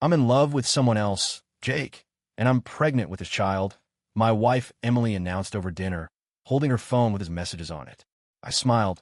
I'm in love with someone else, Jake, and I'm pregnant with his child, my wife Emily announced over dinner, holding her phone with his messages on it. I smiled.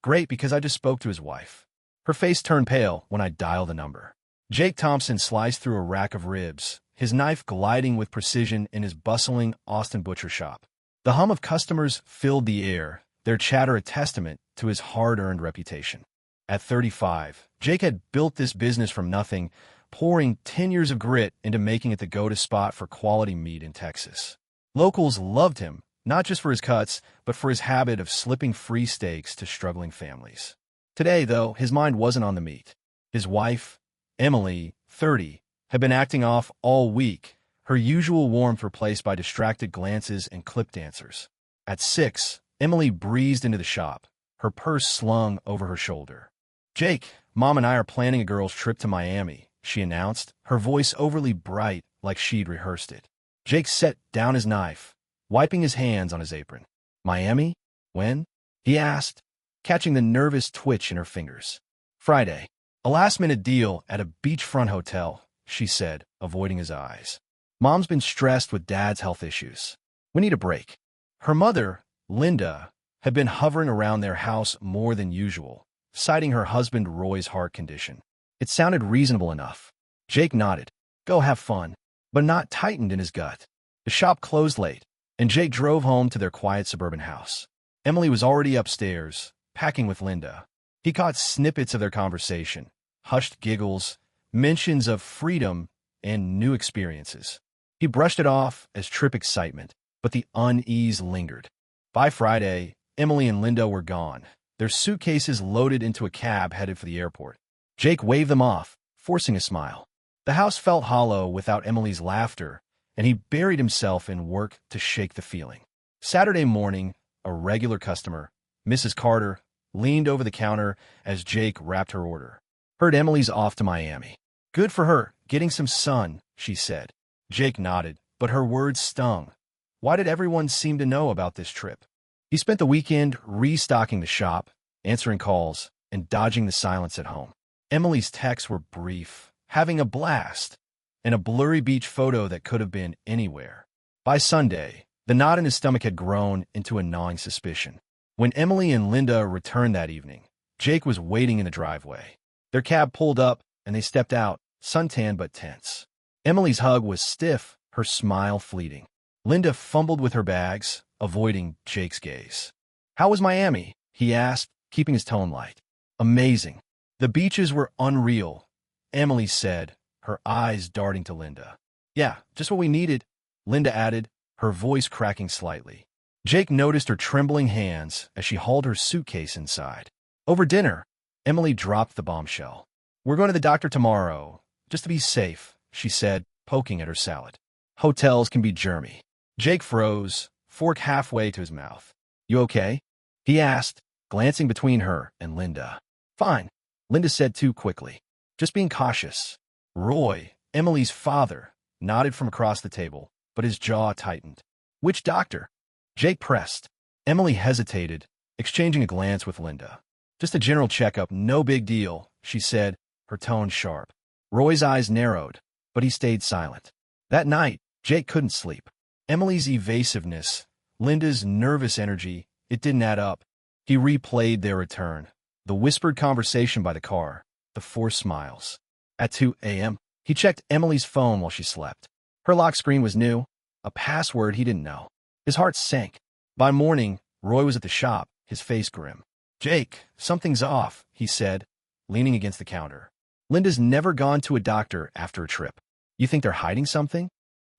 Great, because I just spoke to his wife. Her face turned pale when I dialed the number. Jake Thompson sliced through a rack of ribs, his knife gliding with precision in his bustling Austin butcher shop. The hum of customers filled the air, their chatter a testament to his hard-earned reputation. At 35, Jake had built this business from nothing, pouring 10 years of grit into making it the go-to spot for quality meat in Texas. Locals loved him, not just for his cuts, but for his habit of slipping free steaks to struggling families. Today, though, his mind wasn't on the meat. His wife, Emily, 30, had been acting off all week, her usual warmth replaced by distracted glances and clip dancers. At 6, Emily breezed into the shop, her purse slung over her shoulder. Jake, Mom and I are planning a girls' trip to Miami, she announced, her voice overly bright like she'd rehearsed it. Jake set down his knife, wiping his hands on his apron. Miami? When? He asked, catching the nervous twitch in her fingers. Friday. A last-minute deal at a beachfront hotel, she said, avoiding his eyes. Mom's been stressed with Dad's health issues. We need a break. Her mother, Linda, had been hovering around their house more than usual, citing her husband Roy's heart condition. It sounded reasonable enough. Jake nodded. Go have fun, but not tightened in his gut. The shop closed late, and Jake drove home to their quiet suburban house. Emily was already upstairs, packing with Linda. He caught snippets of their conversation, hushed giggles, mentions of freedom and new experiences. He brushed it off as trip excitement, but the unease lingered. By Friday, Emily and Linda were gone, their suitcases loaded into a cab headed for the airport. Jake waved them off, forcing a smile. The house felt hollow without Emily's laughter, and he buried himself in work to shake the feeling. Saturday morning, a regular customer, Mrs. Carter, leaned over the counter as Jake wrapped her order. Heard Emily's off to Miami. Good for her, getting some sun, she said. Jake nodded, but her words stung. Why did everyone seem to know about this trip? He spent the weekend restocking the shop, answering calls, and dodging the silence at home. Emily's texts were brief, having a blast, and a blurry beach photo that could have been anywhere. By Sunday, the knot in his stomach had grown into a gnawing suspicion. When Emily and Linda returned that evening, Jake was waiting in the driveway. Their cab pulled up, and they stepped out, suntanned but tense. Emily's hug was stiff, her smile fleeting. Linda fumbled with her bags, avoiding Jake's gaze. How was Miami? He asked, keeping his tone light. Amazing. The beaches were unreal, Emily said, her eyes darting to Linda. Yeah, just what we needed, Linda added, her voice cracking slightly. Jake noticed her trembling hands as she hauled her suitcase inside. Over dinner, Emily dropped the bombshell. We're going to the doctor tomorrow, just to be safe, she said, poking at her salad. Hotels can be germy. Jake froze, fork halfway to his mouth. You okay? He asked, glancing between her and Linda. Fine, Linda said too quickly. Just being cautious. Roy, Emily's father, nodded from across the table, but his jaw tightened. Which doctor? Jake pressed. Emily hesitated, exchanging a glance with Linda. Just a general checkup, no big deal, she said, her tone sharp. Roy's eyes narrowed, but he stayed silent. That night, Jake couldn't sleep. Emily's evasiveness, Linda's nervous energy, it didn't add up. He replayed their return, the whispered conversation by the car, the forced smiles. At 2 a.m., he checked Emily's phone while she slept. Her lock screen was new, a password he didn't know. His heart sank. By morning, Roy was at the shop, his face grim. Jake, something's off, he said, leaning against the counter. Linda's never gone to a doctor after a trip. You think they're hiding something?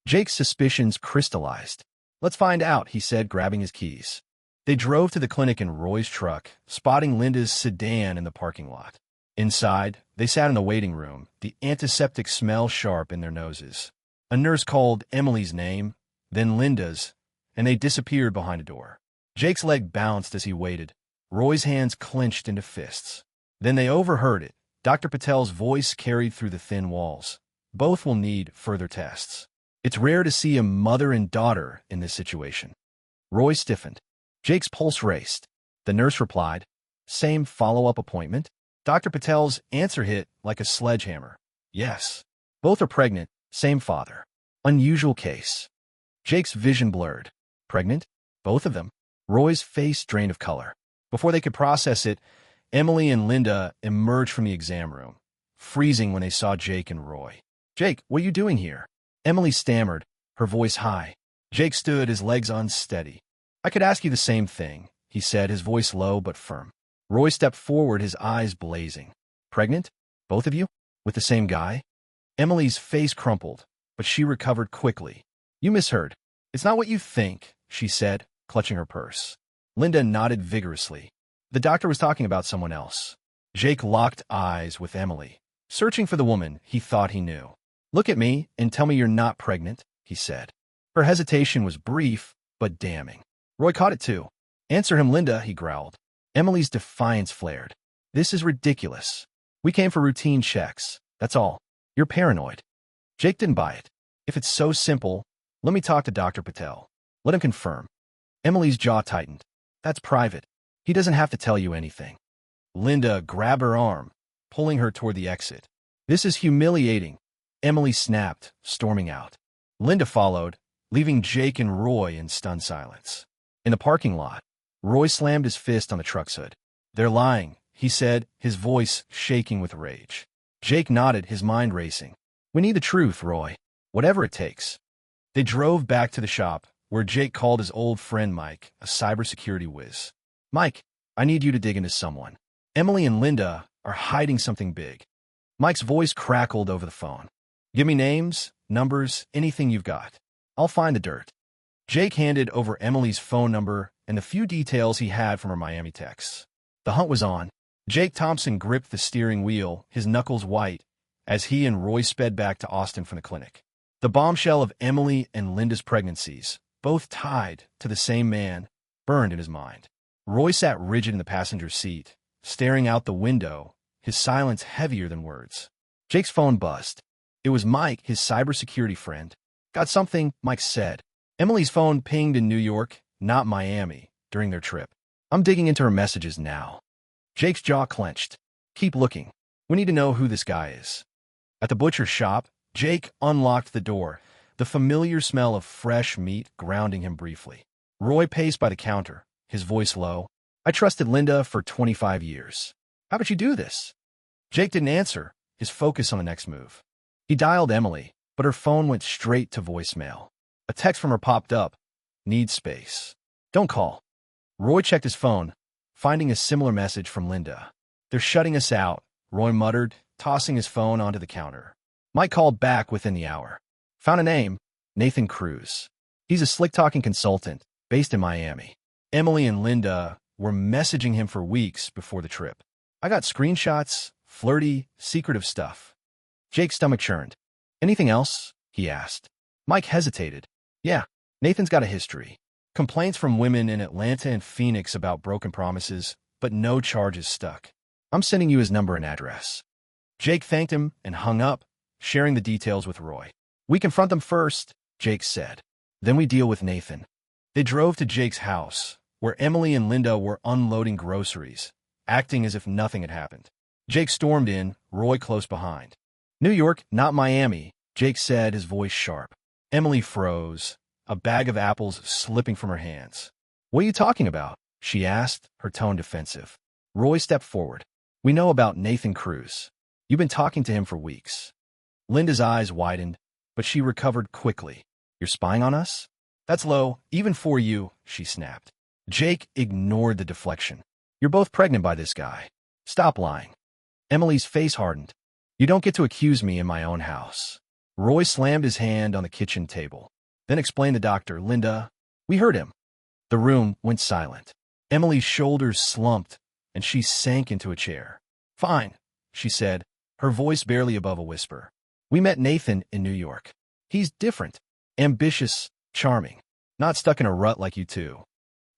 Jake's suspicions crystallized. Let's find out, he said, grabbing his keys. They drove to the clinic in Roy's truck, spotting Linda's sedan in the parking lot. Inside, they sat in the waiting room, the antiseptic smell sharp in their noses. A nurse called Emily's name, then Linda's, and they disappeared behind a door. Jake's leg bounced as he waited, Roy's hands clenched into fists. Then they overheard it. Dr. Patel's voice carried through the thin walls. Both will need further tests. It's rare to see a mother and daughter in this situation. Roy stiffened. Jake's pulse raced. The nurse replied, Same follow-up appointment? Dr. Patel's answer hit like a sledgehammer. Yes. Both are pregnant, same father. Unusual case. Jake's vision blurred. Pregnant? Both of them? Roy's face drained of color. Before they could process it, Emily and Linda emerged from the exam room, freezing when they saw Jake and Roy. Jake, what are you doing here? Emily stammered, her voice high. Jake stood, his legs unsteady. I could ask you the same thing, he said, his voice low but firm. Roy stepped forward, his eyes blazing. Pregnant? Both of you? With the same guy? Emily's face crumpled, but she recovered quickly. You misheard. It's not what you think, she said, clutching her purse. Linda nodded vigorously. The doctor was talking about someone else. Jake locked eyes with Emily, searching for the woman he thought he knew. Look at me and tell me you're not pregnant, he said. Her hesitation was brief, but damning. Roy caught it too. Answer him, Linda, he growled. Emily's defiance flared. This is ridiculous. We came for routine checks, that's all. You're paranoid. Jake didn't buy it. If it's so simple, let me talk to Dr. Patel. Let him confirm. Emily's jaw tightened. That's private. He doesn't have to tell you anything. Linda grabbed her arm, pulling her toward the exit. This is humiliating, Emily snapped, storming out. Linda followed, leaving Jake and Roy in stunned silence. In the parking lot, Roy slammed his fist on the truck's hood. They're lying, he said, his voice shaking with rage. Jake nodded, his mind racing. We need the truth, Roy. Whatever it takes. They drove back to the shop, where Jake called his old friend Mike, a cybersecurity whiz. Mike, I need you to dig into someone. Emily and Linda are hiding something big. Mike's voice crackled over the phone. Give me names, numbers, anything you've got. I'll find the dirt. Jake handed over Emily's phone number and the few details he had from her Miami texts. The hunt was on. Jake Thompson gripped the steering wheel, his knuckles white, as he and Roy sped back to Austin from the clinic. The bombshell of Emily and Linda's pregnancies, both tied to the same man, burned in his mind. Roy sat rigid in the passenger seat, staring out the window, his silence heavier than words. Jake's phone buzzed. It was Mike, his cybersecurity friend. Got something, Mike said. Emily's phone pinged in New York, not Miami, during their trip. I'm digging into her messages now. Jake's jaw clenched. Keep looking. We need to know who this guy is. At the butcher shop, Jake unlocked the door, the familiar smell of fresh meat grounding him briefly. Roy paced by the counter, his voice low. I trusted Linda for 25 years. How could you do this? Jake didn't answer, his focus on the next move. He dialed Emily, but her phone went straight to voicemail. A text from her popped up. Need space. Don't call. Roy checked his phone, finding a similar message from Linda. They're shutting us out, Roy muttered, tossing his phone onto the counter. Mike called back within the hour. Found a name, Nathan Cruz. He's a slick-talking consultant, based in Miami. Emily and Linda were messaging him for weeks before the trip. I got screenshots, flirty, secretive stuff. Jake's stomach churned. Anything else? He asked. Mike hesitated. Yeah, Nathan's got a history. Complaints from women in Atlanta and Phoenix about broken promises, but no charges stuck. I'm sending you his number and address. Jake thanked him and hung up, sharing the details with Roy. We confront them first, Jake said. Then we deal with Nathan. They drove to Jake's house, where Emily and Linda were unloading groceries, acting as if nothing had happened. Jake stormed in, Roy close behind. New York, not Miami, Jake said, his voice sharp. Emily froze, a bag of apples slipping from her hands. What are you talking about? She asked, her tone defensive. Roy stepped forward. We know about Nathan Cruz. You've been talking to him for weeks. Linda's eyes widened, but she recovered quickly. You're spying on us? That's low, even for you, she snapped. Jake ignored the deflection. You're both pregnant by this guy. Stop lying. Emily's face hardened. You don't get to accuse me in my own house. Roy slammed his hand on the kitchen table, then explained to Dr. Linda, we heard him. The room went silent. Emily's shoulders slumped, and she sank into a chair. Fine, she said, her voice barely above a whisper. We met Nathan in New York. He's different, ambitious, charming, not stuck in a rut like you two.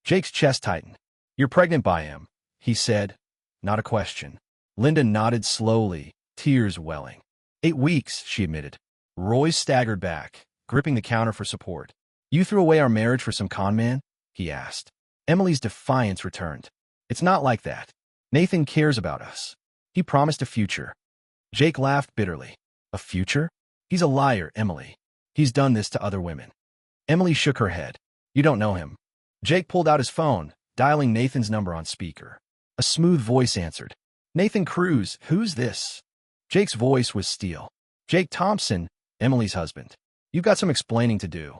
Jake's chest tightened. You're pregnant by him, he said, not a question. Linda nodded slowly, tears welling. 8 weeks, she admitted. Roy staggered back, gripping the counter for support. You threw away our marriage for some con man? He asked. Emily's defiance returned. It's not like that. Nathan cares about us. He promised a future. Jake laughed bitterly. A future? He's a liar, Emily. He's done this to other women. Emily shook her head. You don't know him. Jake pulled out his phone, dialing Nathan's number on speaker. A smooth voice answered. Nathan Cruz, who's this? Jake's voice was steel. Jake Thompson, Emily's husband. You've got some explaining to do.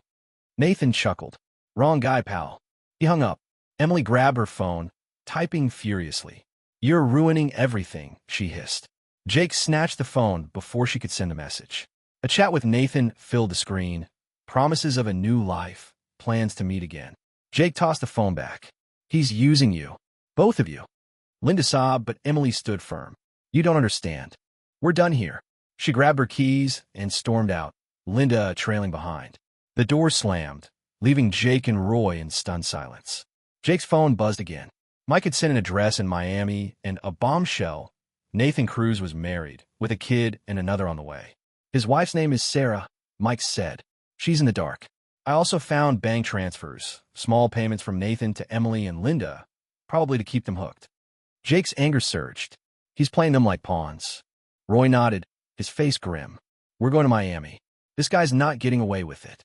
Nathan chuckled. Wrong guy, pal. He hung up. Emily grabbed her phone, typing furiously. You're ruining everything, she hissed. Jake snatched the phone before she could send a message. A chat with Nathan filled the screen. Promises of a new life, plans to meet again. Jake tossed the phone back. He's using you. Both of you. Linda sobbed, but Emily stood firm. You don't understand. We're done here. She grabbed her keys and stormed out, Linda trailing behind. The door slammed, leaving Jake and Roy in stunned silence. Jake's phone buzzed again. Mike had sent an address in Miami and a bombshell. Nathan Cruz was married, with a kid and another on the way. His wife's name is Sarah, Mike said. She's in the dark. I also found bank transfers, small payments from Nathan to Emily and Linda, probably to keep them hooked. Jake's anger surged. He's playing them like pawns. Roy nodded, his face grim. We're going to Miami. This guy's not getting away with it.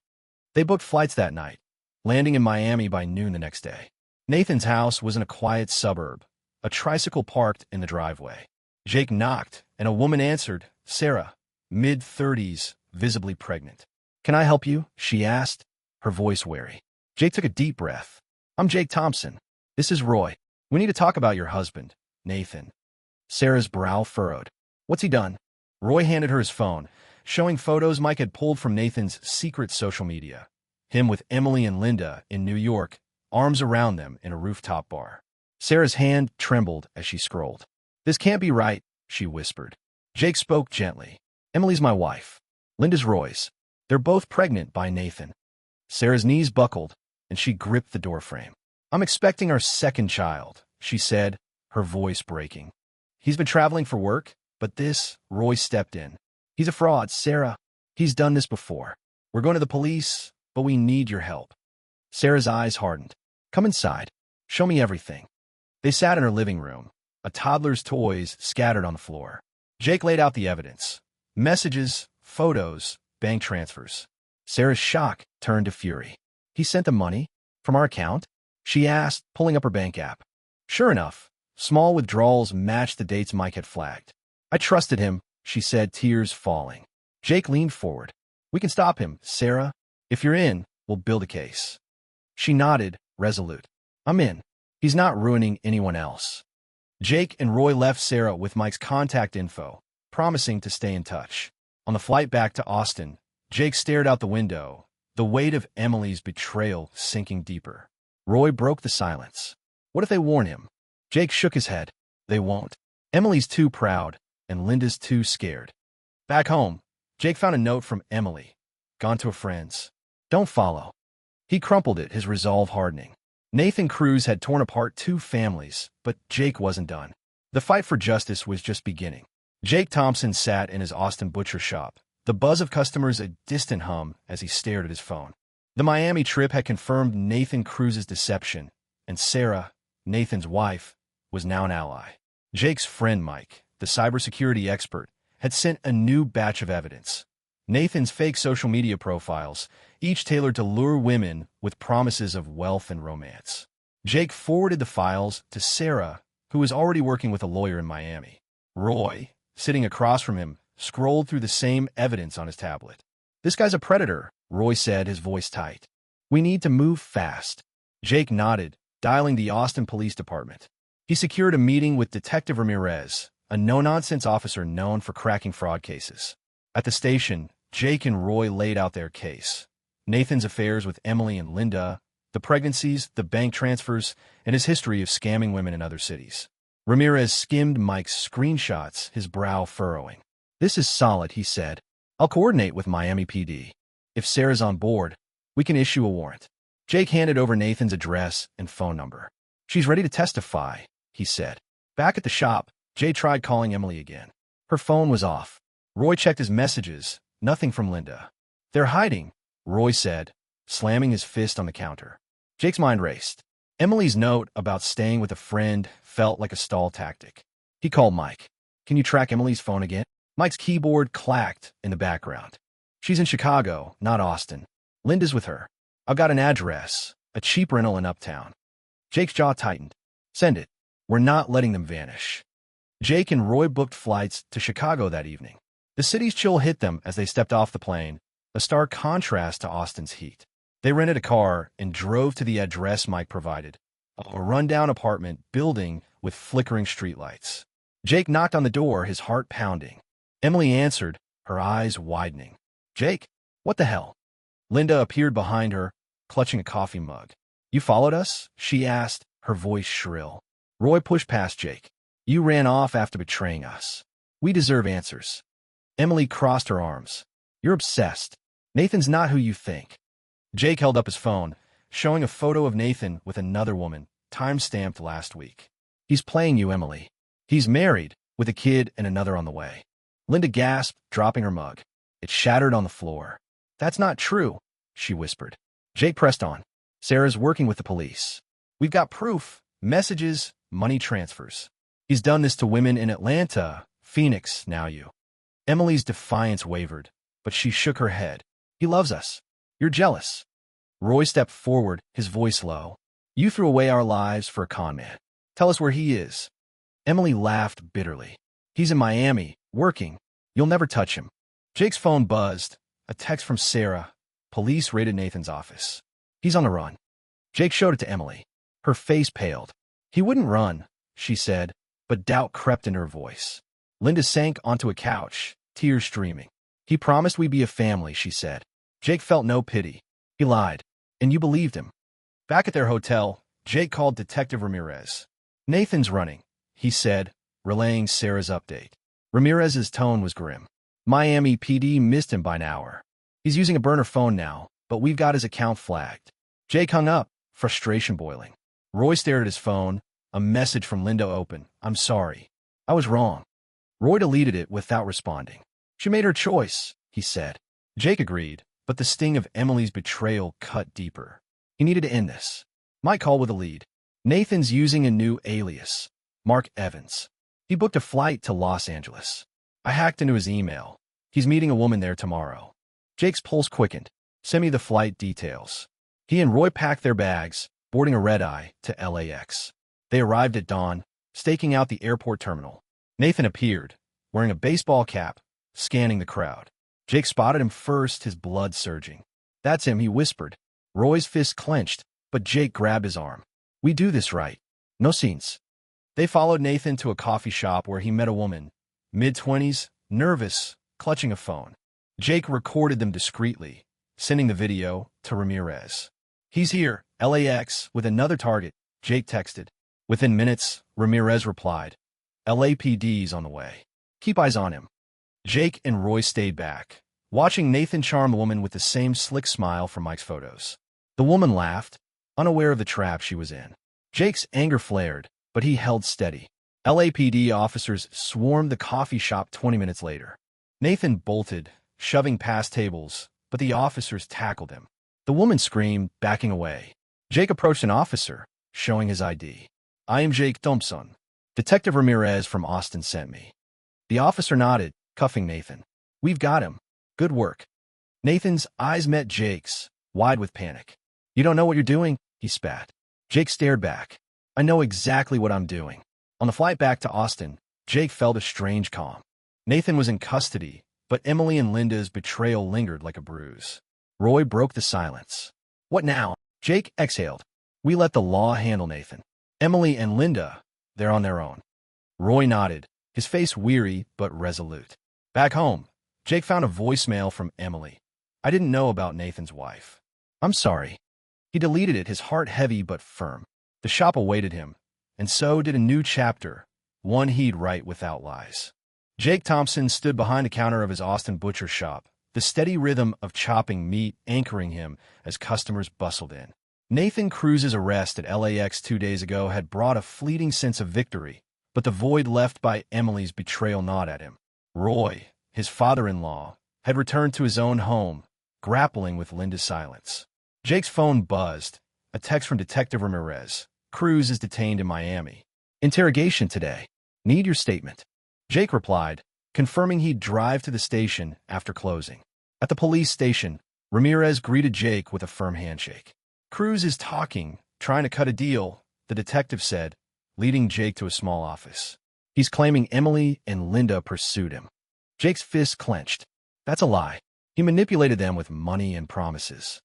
They booked flights that night, landing in Miami by noon the next day. Nathan's house was in a quiet suburb, a tricycle parked in the driveway. Jake knocked, and a woman answered, Sarah, mid-30s, visibly pregnant. Can I help you? She asked, her voice wary. Jake took a deep breath. I'm Jake Thompson. This is Roy. We need to talk about your husband, Nathan. Sarah's brow furrowed. What's he done? Roy handed her his phone, showing photos Mike had pulled from Nathan's secret social media. Him with Emily and Linda in New York, arms around them in a rooftop bar. Sarah's hand trembled as she scrolled. This can't be right, she whispered. Jake spoke gently. Emily's my wife. Linda's Roy's. They're both pregnant by Nathan. Sarah's knees buckled, and she gripped the doorframe. I'm expecting our second child, she said, her voice breaking. He's been traveling for work, but this, Roy stepped in. He's a fraud, Sarah. He's done this before. We're going to the police, but we need your help. Sarah's eyes hardened. Come inside. Show me everything. They sat in her living room, a toddler's toys scattered on the floor. Jake laid out the evidence. Messages, photos, bank transfers. Sarah's shock turned to fury. He sent the money? From our account? She asked, pulling up her bank app. Sure enough, small withdrawals matched the dates Mike had flagged. I trusted him, she said, tears falling. Jake leaned forward. We can stop him, Sarah. If you're in, we'll build a case. She nodded, resolute. I'm in. He's not ruining anyone else. Jake and Roy left Sarah with Mike's contact info, promising to stay in touch. On the flight back to Austin, Jake stared out the window, the weight of Emily's betrayal sinking deeper. Roy broke the silence. What if they warn him? Jake shook his head. They won't. Emily's too proud, and Linda's too scared. Back home, Jake found a note from Emily. Gone to a friend's. Don't follow. He crumpled it, his resolve hardening. Nathan Cruz had torn apart two families, but Jake wasn't done. The fight for justice was just beginning. Jake Thompson sat in his Austin butcher shop, the buzz of customers a distant hum as he stared at his phone. The Miami trip had confirmed Nathan Cruz's deception, and Sarah, Nathan's wife, was now an ally. Jake's friend Mike, the cybersecurity expert, had sent a new batch of evidence. Nathan's fake social media profiles, each tailored to lure women with promises of wealth and romance. Jake forwarded the files to Sarah, who was already working with a lawyer in Miami. Roy, sitting across from him, scrolled through the same evidence on his tablet. This guy's a predator, Roy said, his voice tight. We need to move fast. Jake nodded, dialing the Austin Police Department. He secured a meeting with Detective Ramirez, a no-nonsense officer known for cracking fraud cases. At the station, Jake and Roy laid out their case. Nathan's affairs with Emily and Linda, the pregnancies, the bank transfers, and his history of scamming women in other cities. Ramirez skimmed Mike's screenshots, his brow furrowing. This is solid, he said. I'll coordinate with Miami PD. If Sarah's on board, we can issue a warrant. Jake handed over Nathan's address and phone number. She's ready to testify, he said. Back at the shop, Jay tried calling Emily again. Her phone was off. Roy checked his messages. Nothing from Linda. They're hiding, Roy said, slamming his fist on the counter. Jake's mind raced. Emily's note about staying with a friend felt like a stall tactic. He called Mike. Can you track Emily's phone again? Mike's keyboard clacked in the background. She's in Chicago, not Austin. Linda's with her. I've got an address, a cheap rental in Uptown. Jake's jaw tightened. Send it. We're not letting them vanish. Jake and Roy booked flights to Chicago that evening. The city's chill hit them as they stepped off the plane, a stark contrast to Austin's heat. They rented a car and drove to the address Mike provided, a rundown apartment building with flickering streetlights. Jake knocked on the door, his heart pounding. Emily answered, her eyes widening. Jake, what the hell? Linda appeared behind her, clutching a coffee mug. You followed us? She asked, her voice shrill. Roy pushed past Jake. You ran off after betraying us. We deserve answers. Emily crossed her arms. You're obsessed. Nathan's not who you think. Jake held up his phone, showing a photo of Nathan with another woman, time-stamped last week. He's playing you, Emily. He's married, with a kid and another on the way. Linda gasped, dropping her mug. It shattered on the floor. That's not true, she whispered. Jake pressed on. Sarah's working with the police. We've got proof, messages, money transfers. He's done this to women in Atlanta, Phoenix, now you. Emily's defiance wavered, but she shook her head. He loves us. You're jealous. Roy stepped forward, his voice low. You threw away our lives for a con man. Tell us where he is. Emily laughed bitterly. He's in Miami, working. You'll never touch him. Jake's phone buzzed. A text from Sarah. Police raided Nathan's office. He's on the run. Jake showed it to Emily. Her face paled. He wouldn't run, she said, but doubt crept into her voice. Linda sank onto a couch, tears streaming. He promised we'd be a family, she said. Jake felt no pity. He lied. And you believed him. Back at their hotel, Jake called Detective Ramirez. Nathan's running, he said, relaying Sarah's update. Ramirez's tone was grim. Miami PD missed him by an hour. He's using a burner phone now, but we've got his account flagged. Jake hung up, frustration boiling. Roy stared at his phone, a message from Linda open. I'm sorry. I was wrong. Roy deleted it without responding. She made her choice, he said. Jake agreed, but the sting of Emily's betrayal cut deeper. He needed to end this. Mike called with a lead. Nathan's using a new alias, Mark Evans. He booked a flight to Los Angeles. I hacked into his email. He's meeting a woman there tomorrow. Jake's pulse quickened. Send me the flight details. He and Roy packed their bags, boarding a red-eye to LAX. They arrived at dawn, staking out the airport terminal. Nathan appeared, wearing a baseball cap, scanning the crowd. Jake spotted him first, his blood surging. That's him, he whispered. Roy's fist clenched, but Jake grabbed his arm. We do this right. No scenes. They followed Nathan to a coffee shop where he met a woman, mid-20s, nervous, clutching a phone. Jake recorded them discreetly, sending the video to Ramirez. He's here, LAX, with another target, Jake texted. Within minutes, Ramirez replied. LAPD's on the way. Keep eyes on him. Jake and Roy stayed back, watching Nathan charm the woman with the same slick smile from Mike's photos. The woman laughed, unaware of the trap she was in. Jake's anger flared, but he held steady. LAPD officers swarmed the coffee shop 20 minutes later. Nathan bolted, shoving past tables, but the officers tackled him. The woman screamed, backing away. Jake approached an officer, showing his ID. I am Jake Thompson. Detective Ramirez from Austin sent me. The officer nodded, cuffing Nathan. We've got him. Good work. Nathan's eyes met Jake's, wide with panic. You don't know what you're doing? He spat. Jake stared back. I know exactly what I'm doing. On the flight back to Austin, Jake felt a strange calm. Nathan was in custody, but Emily and Linda's betrayal lingered like a bruise. Roy broke the silence. What now? Jake exhaled. We let the law handle Nathan. Emily and Linda, they're on their own. Roy nodded, his face weary but resolute. Back home, Jake found a voicemail from Emily. I didn't know about Nathan's wife. I'm sorry. He deleted it, his heart heavy but firm. The shop awaited him, and so did a new chapter, one he'd write without lies. Jake Thompson stood behind the counter of his Austin butcher shop, the steady rhythm of chopping meat anchoring him as customers bustled in. Nathan Cruz's arrest at LAX 2 days ago had brought a fleeting sense of victory, but the void left by Emily's betrayal gnawed at him. Roy, his father-in-law, had returned to his own home, grappling with Linda's silence. Jake's phone buzzed, a text from Detective Ramirez. Cruz is detained in Miami. Interrogation today. Need your statement. Jake replied, confirming he'd drive to the station after closing. At the police station, Ramirez greeted Jake with a firm handshake. Cruz is talking, trying to cut a deal, the detective said, leading Jake to a small office. He's claiming Emily and Linda pursued him. Jake's fists clenched. That's a lie. He manipulated them with money and promises.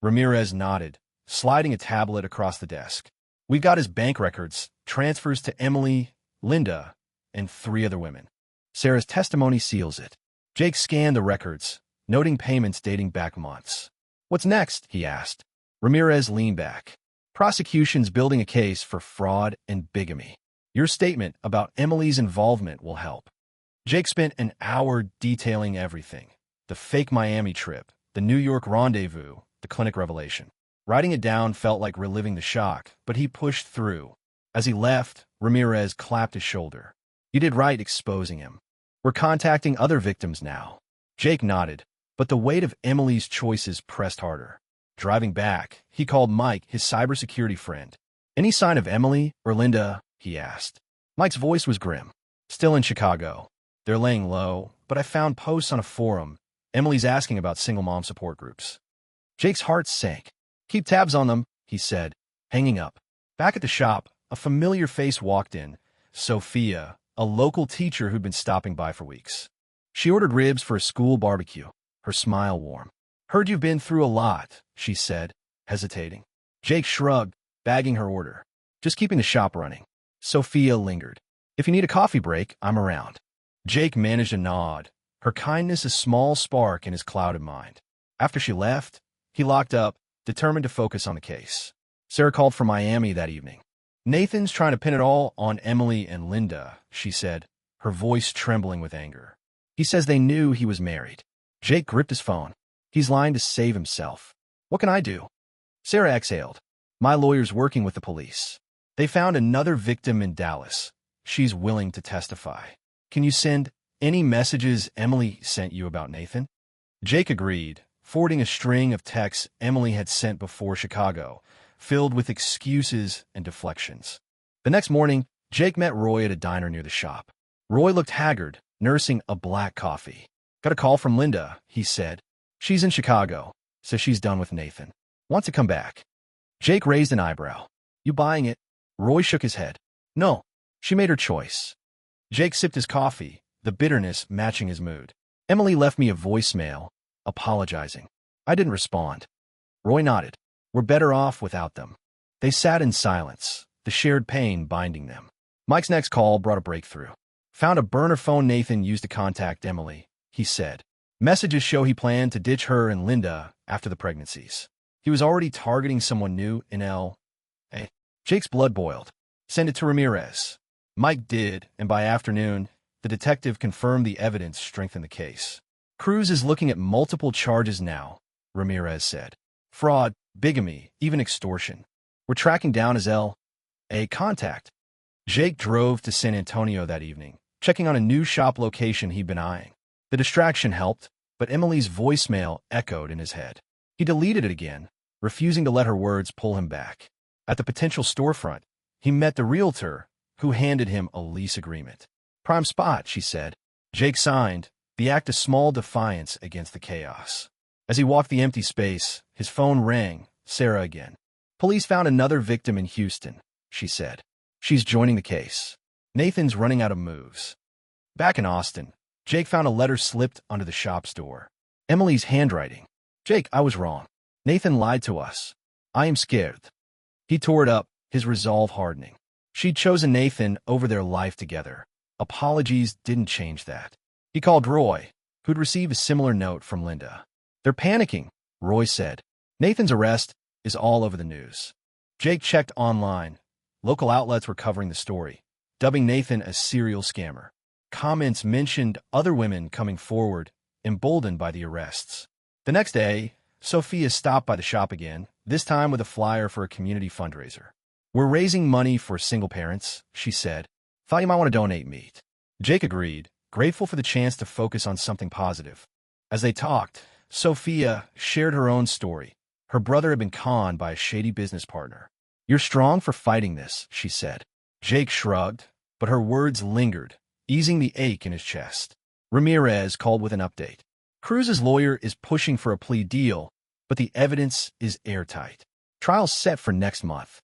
Ramirez nodded, sliding a tablet across the desk. We've got his bank records, transfers to Emily, Linda, and 3 other women. Sarah's testimony seals it. Jake scanned the records, noting payments dating back months. What's next? He asked. Ramirez leaned back. Prosecution's building a case for fraud and bigamy. Your statement about Emily's involvement will help. Jake spent an hour detailing everything. The fake Miami trip, the New York rendezvous, the clinic revelation. Writing it down felt like reliving the shock, but he pushed through. As he left, Ramirez clapped his shoulder. You did right exposing him. We're contacting other victims now. Jake nodded, but the weight of Emily's choices pressed harder. Driving back, he called Mike, his cybersecurity friend. Any sign of Emily or Linda? He asked. Mike's voice was grim. Still in Chicago. They're laying low, but I found posts on a forum. Emily's asking about single mom support groups. Jake's heart sank. Keep tabs on them, he said, hanging up. Back at the shop, a familiar face walked in. Sophia, a local teacher who'd been stopping by for weeks. She ordered ribs for a school barbecue, her smile warm. Heard you've been through a lot, she said, hesitating. Jake shrugged, bagging her order. Just keeping the shop running. Sophia lingered. If you need a coffee break, I'm around. Jake managed a nod, her kindness a small spark in his clouded mind. After she left, he locked up, determined to focus on the case. Sarah called from Miami that evening. Nathan's trying to pin it all on Emily and Linda, she said, her voice trembling with anger. He says they knew he was married. Jake gripped his phone. He's lying to save himself. What can I do? Sarah exhaled. My lawyer's working with the police. They found another victim in Dallas. She's willing to testify. Can you send any messages Emily sent you about Nathan? Jake agreed, forwarding a string of texts Emily had sent before Chicago, filled with excuses and deflections. The next morning, Jake met Roy at a diner near the shop. Roy looked haggard, nursing a black coffee. Got a call from Linda, he said. She's in Chicago, says she's done with Nathan. Wants to come back. Jake raised an eyebrow. You buying it? Roy shook his head. No, she made her choice. Jake sipped his coffee, the bitterness matching his mood. Emily left me a voicemail, apologizing. I didn't respond. Roy nodded. We're better off without them. They sat in silence, the shared pain binding them. Mike's next call brought a breakthrough. Found a burner phone Nathan used to contact Emily, he said. Messages show he planned to ditch her and Linda after the pregnancies. He was already targeting someone new in L.A. Jake's blood boiled. Send it to Ramirez. Mike did, and by afternoon, the detective confirmed the evidence strengthened the case. Cruz is looking at multiple charges now, Ramirez said. Fraud, bigamy, even extortion. We're tracking down his L.A. contact. Jake drove to San Antonio that evening, checking on a new shop location he'd been eyeing. The distraction helped, but Emily's voicemail echoed in his head. He deleted it again, refusing to let her words pull him back. At the potential storefront, he met the realtor, who handed him a lease agreement. Prime spot, she said. Jake signed, the act a small defiance against the chaos. As he walked the empty space, his phone rang, Sarah again. Police found another victim in Houston, she said. She's joining the case. Nathan's running out of moves. Back in Austin, Jake found a letter slipped onto the shop's door. Emily's handwriting. Jake, I was wrong. Nathan lied to us. I am scared. He tore it up, his resolve hardening. She'd chosen Nathan over their life together. Apologies didn't change that. He called Roy, who'd received a similar note from Linda. They're panicking, Roy said. Nathan's arrest is all over the news. Jake checked online. Local outlets were covering the story, dubbing Nathan a serial scammer. Comments mentioned other women coming forward, emboldened by the arrests. The next day, Sophia stopped by the shop again, this time with a flyer for a community fundraiser. We're raising money for single parents, she said. Thought you might want to donate meat. Jake agreed, grateful for the chance to focus on something positive. As they talked, Sophia shared her own story. Her brother had been conned by a shady business partner. You're strong for fighting this, she said. Jake shrugged, but her words lingered, easing the ache in his chest. Ramirez called with an update. Cruz's lawyer is pushing for a plea deal, but the evidence is airtight. Trial set for next month.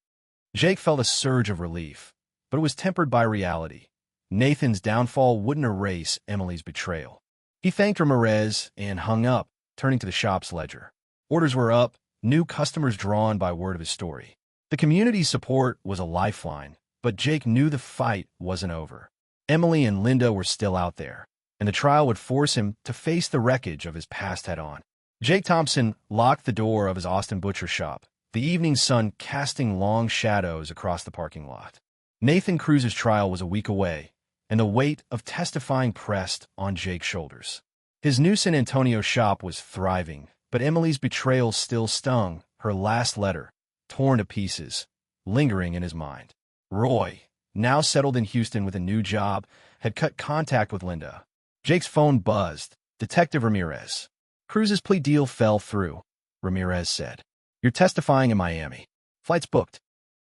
Jake felt a surge of relief, but it was tempered by reality. Nathan's downfall wouldn't erase Emily's betrayal. He thanked Ramirez and hung up, turning to the shop's ledger. Orders were up, new customers drawn by word of his story. The community's support was a lifeline, but Jake knew the fight wasn't over. Emily and Linda were still out there, and the trial would force him to face the wreckage of his past head-on. Jake Thompson locked the door of his Austin butcher shop, the evening sun casting long shadows across the parking lot. Nathan Cruz's trial was a week away, and the weight of testifying pressed on Jake's shoulders. His new San Antonio shop was thriving, but Emily's betrayal still stung, her last letter, torn to pieces, lingering in his mind. Roy, now settled in Houston with a new job, had cut contact with Linda. Jake's phone buzzed. Detective Ramirez. Cruz's plea deal fell through, Ramirez said. You're testifying in Miami. Flights booked.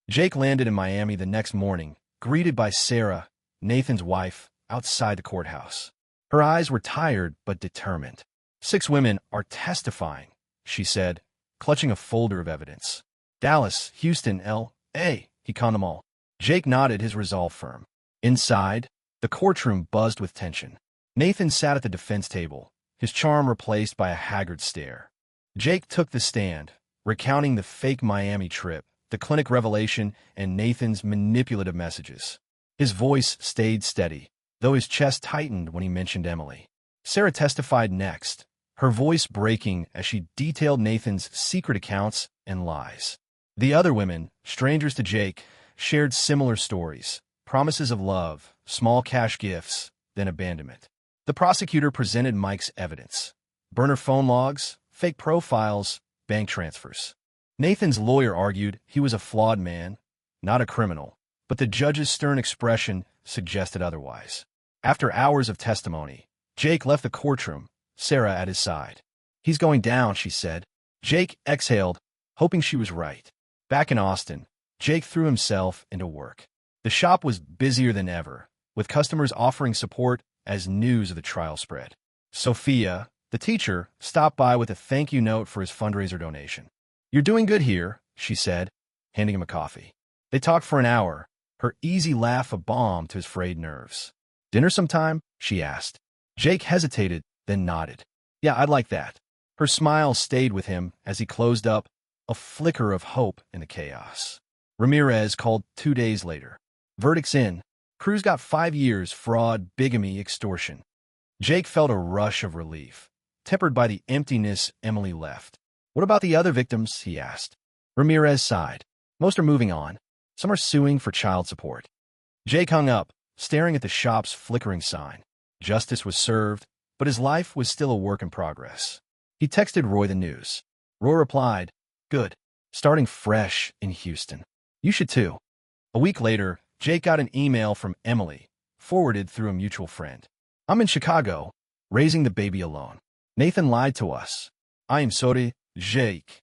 Jake landed in Miami the next morning, greeted by Sarah, Nathan's wife, outside the courthouse. Her eyes were tired but determined. 6 women are testifying, she said, clutching a folder of evidence. Dallas, Houston, L.A., he conned them all. Jake nodded, his resolve firm. Inside, the courtroom buzzed with tension. Nathan sat at the defense table, his charm replaced by a haggard stare. Jake took the stand, recounting the fake Miami trip, the clinic revelation, and Nathan's manipulative messages. His voice stayed steady, though his chest tightened when he mentioned Emily. Sarah testified next, her voice breaking as she detailed Nathan's secret accounts and lies. The other women, strangers to Jake, shared similar stories, promises of love, small cash gifts, then abandonment. The prosecutor presented Mike's evidence. Burner phone logs, fake profiles, bank transfers. Nathan's lawyer argued he was a flawed man, not a criminal, but the judge's stern expression suggested otherwise. After hours of testimony, Jake left the courtroom, Sarah at his side. He's going down, she said. Jake exhaled, hoping she was right. Back in Austin, Jake threw himself into work. The shop was busier than ever, with customers offering support as news of the trial spread. Sophia, the teacher, stopped by with a thank you note for his fundraiser donation. You're doing good here, she said, handing him a coffee. They talked for an hour, her easy laugh a balm to his frayed nerves. Dinner sometime? She asked. Jake hesitated, then nodded. Yeah, I'd like that. Her smile stayed with him as he closed up, a flicker of hope in the chaos. Ramirez called 2 days later. Verdict's in. Cruz got 5 years, fraud, bigamy, extortion. Jake felt a rush of relief, tempered by the emptiness Emily left. What about the other victims? He asked. Ramirez sighed. Most are moving on. Some are suing for child support. Jake hung up, staring at the shop's flickering sign. Justice was served, but his life was still a work in progress. He texted Roy the news. Roy replied, Good. Starting fresh in Houston. You should too. A week later, Jake got an email from Emily, forwarded through a mutual friend. I'm in Chicago, raising the baby alone. Nathan lied to us. I am sorry, Jake.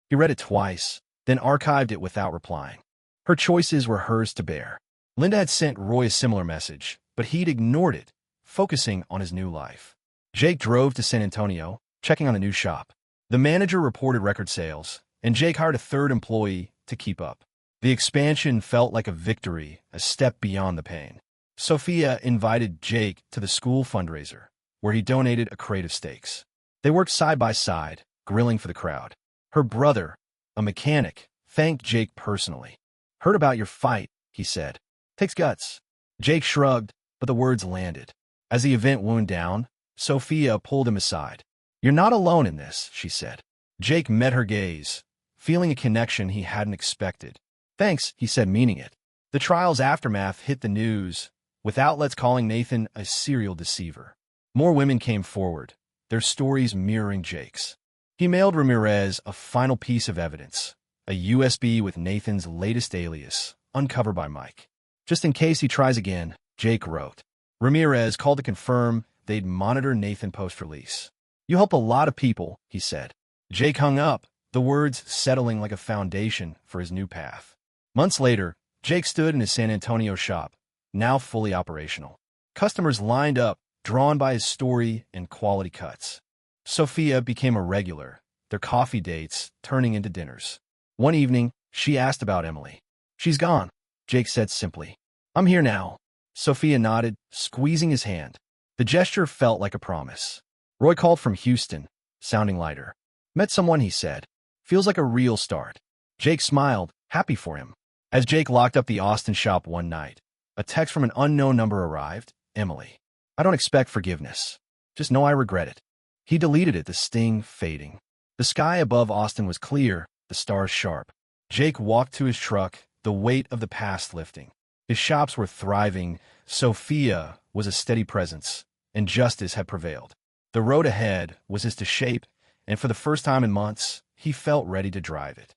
He read it twice, then archived it without replying. Her choices were hers to bear. Linda had sent Roy a similar message, but he'd ignored it, focusing on his new life. Jake drove to San Antonio, checking on a new shop. The manager reported record sales, and Jake hired a 3rd employee to keep up. The expansion felt like a victory, a step beyond the pain. Sophia invited Jake to the school fundraiser, where he donated a crate of steaks. They worked side by side, grilling for the crowd. Her brother, a mechanic, thanked Jake personally. Heard about your fight, he said. Takes guts. Jake shrugged, but the words landed. As the event wound down, Sophia pulled him aside. You're not alone in this, she said. Jake met her gaze, feeling a connection he hadn't expected. Thanks, he said, meaning it. The trial's aftermath hit the news, with outlets calling Nathan a serial deceiver. More women came forward, their stories mirroring Jake's. He mailed Ramirez a final piece of evidence, a USB with Nathan's latest alias, uncovered by Mike. Just in case he tries again, Jake wrote. Ramirez called to confirm they'd monitor Nathan post-release. You help a lot of people, he said. Jake hung up, the words settling like a foundation for his new path. Months later, Jake stood in his San Antonio shop, now fully operational. Customers lined up, drawn by his story and quality cuts. Sophia became a regular, their coffee dates turning into dinners. One evening, she asked about Emily. "She's gone," Jake said simply. "I'm here now." Sophia nodded, squeezing his hand. The gesture felt like a promise. Roy called from Houston, sounding lighter. "Met someone," he said. "Feels like a real start." Jake smiled, happy for him. As Jake locked up the Austin shop one night, a text from an unknown number arrived. "Emily, I don't expect forgiveness. Just know I regret it." He deleted it, the sting fading. The sky above Austin was clear, the stars sharp. Jake walked to his truck, the weight of the past lifting. His shops were thriving, Sophia was a steady presence, and justice had prevailed. The road ahead was his to shape, and for the first time in months, he felt ready to drive it.